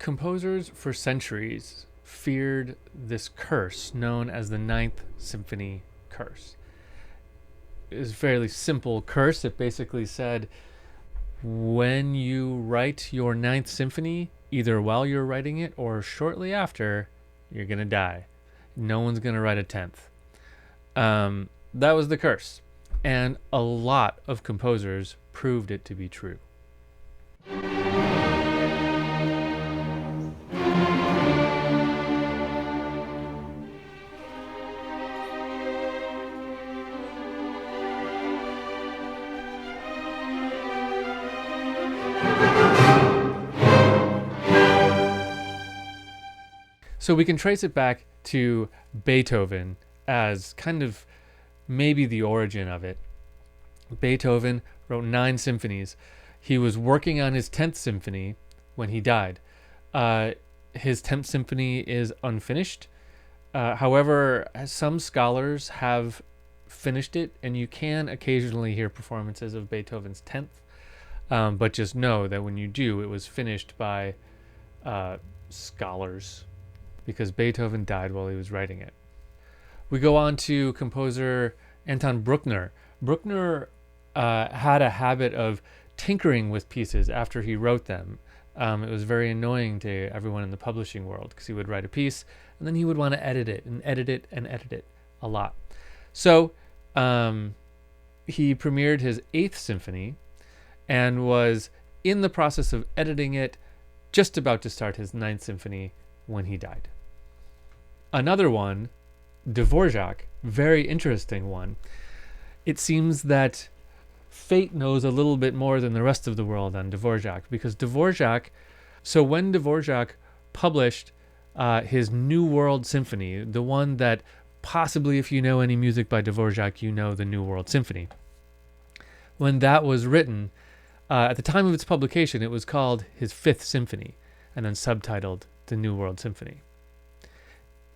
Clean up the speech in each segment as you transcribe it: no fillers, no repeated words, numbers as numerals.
Composers for centuries feared this curse known as the Ninth Symphony Curse. It was a fairly simple curse. It basically said when you write your Ninth Symphony, either while you're writing it or shortly after, you're going to die. No one's going to write a 10th. That was the curse. And a lot of composers proved it to be true. So we can trace it back to Beethoven as kind of maybe the origin of it. Beethoven wrote 9 symphonies. He was working on his 10th symphony when he died. His 10th symphony is unfinished. However, some scholars have finished it, and you can occasionally hear performances of Beethoven's 10th. But just know that when you do, it was finished by scholars, because Beethoven died while he was writing it. We go on to composer Anton Bruckner. Bruckner had a habit of tinkering with pieces after he wrote them. It was very annoying to everyone in the publishing world because he would write a piece and then he would want to edit it and edit it and edit it a lot. So he premiered his 8th symphony and was in the process of editing it, just about to start his 9th symphony when he died. Another one, Dvorak, very interesting one. It seems that fate knows a little bit more than the rest of the world on Dvorak, because so when Dvorak published his New World Symphony, the one that possibly, if you know any music by Dvorak, you know the New World Symphony. When that was written, at the time of its publication, it was called his 5th Symphony and then subtitled the New World Symphony.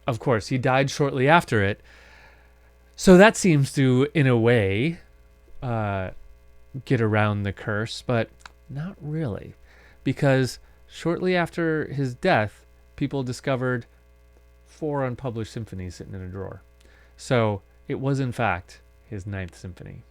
Of course, he died shortly after it. So that seems to, in a way, get around the curse, but not really. Because shortly after his death, people discovered 4 unpublished symphonies sitting in a drawer. So it was, in fact, his 9th symphony.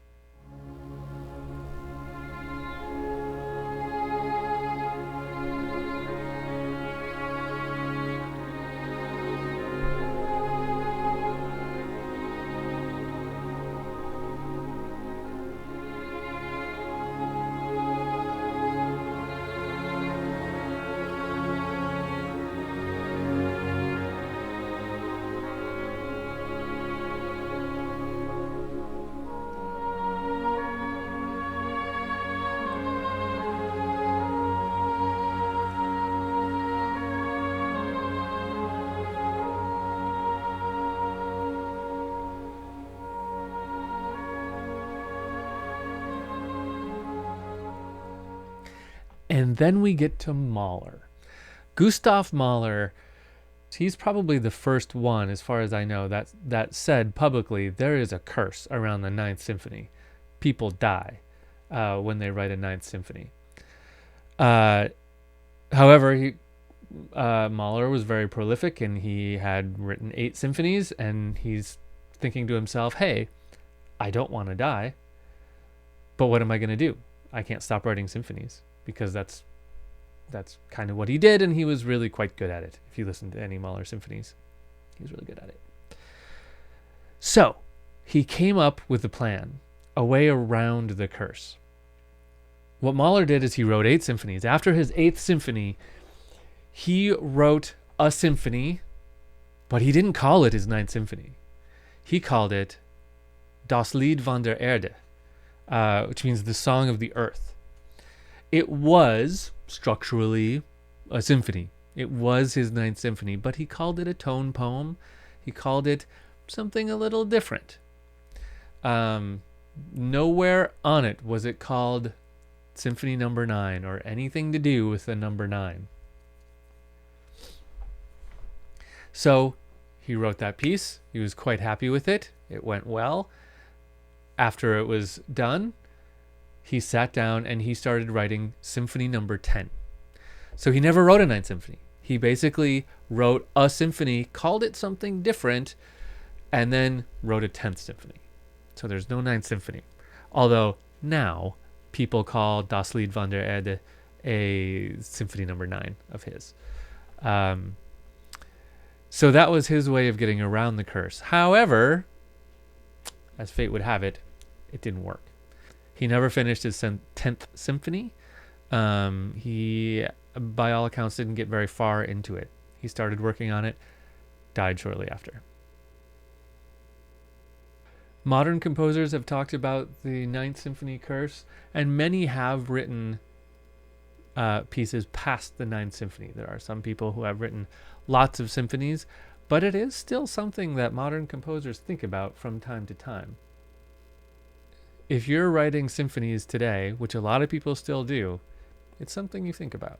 And then we get to Mahler. Gustav Mahler, he's probably the first one, as far as I know, that said publicly there is a curse around the 9th Symphony. People die when they write a 9th Symphony. However, Mahler was very prolific, and he had written 8 symphonies, and he's thinking to himself, hey, I don't want to die, but what am I going to do? I can't stop writing symphonies, because that's kind of what he did, and he was really quite good at it. If you listen to any Mahler symphonies, he was really good at it. So he came up with a plan, a way around the curse. What Mahler did is he wrote 8 symphonies. After his 8th symphony, he wrote a symphony, but he didn't call it his 9th symphony. He called it Das Lied von der Erde, which means the Song of the Earth. It was structurally a symphony. It was his 9th symphony, but he called it a tone poem. He called it something a little different. Nowhere on it was it called Symphony Number 9 or anything to do with the number 9. So he wrote that piece. He was quite happy with it. It went well. After it was done, he sat down and he started writing Symphony Number 10. So he never wrote a 9th symphony. He basically wrote a symphony, called it something different, and then wrote a 10th symphony. So there's no 9th symphony. Although now people call Das Lied von der Erde a symphony number 9 of his. So that was his way of getting around the curse. However, as fate would have it, it didn't work. He never finished his 10th symphony. He, by all accounts, didn't get very far into it. He started working on it, died shortly after. Modern composers have talked about the Ninth Symphony Curse, and many have written pieces past the Ninth Symphony. There are some people who have written lots of symphonies, but it is still something that modern composers think about from time to time. If you're writing symphonies today, which a lot of people still do, it's something you think about.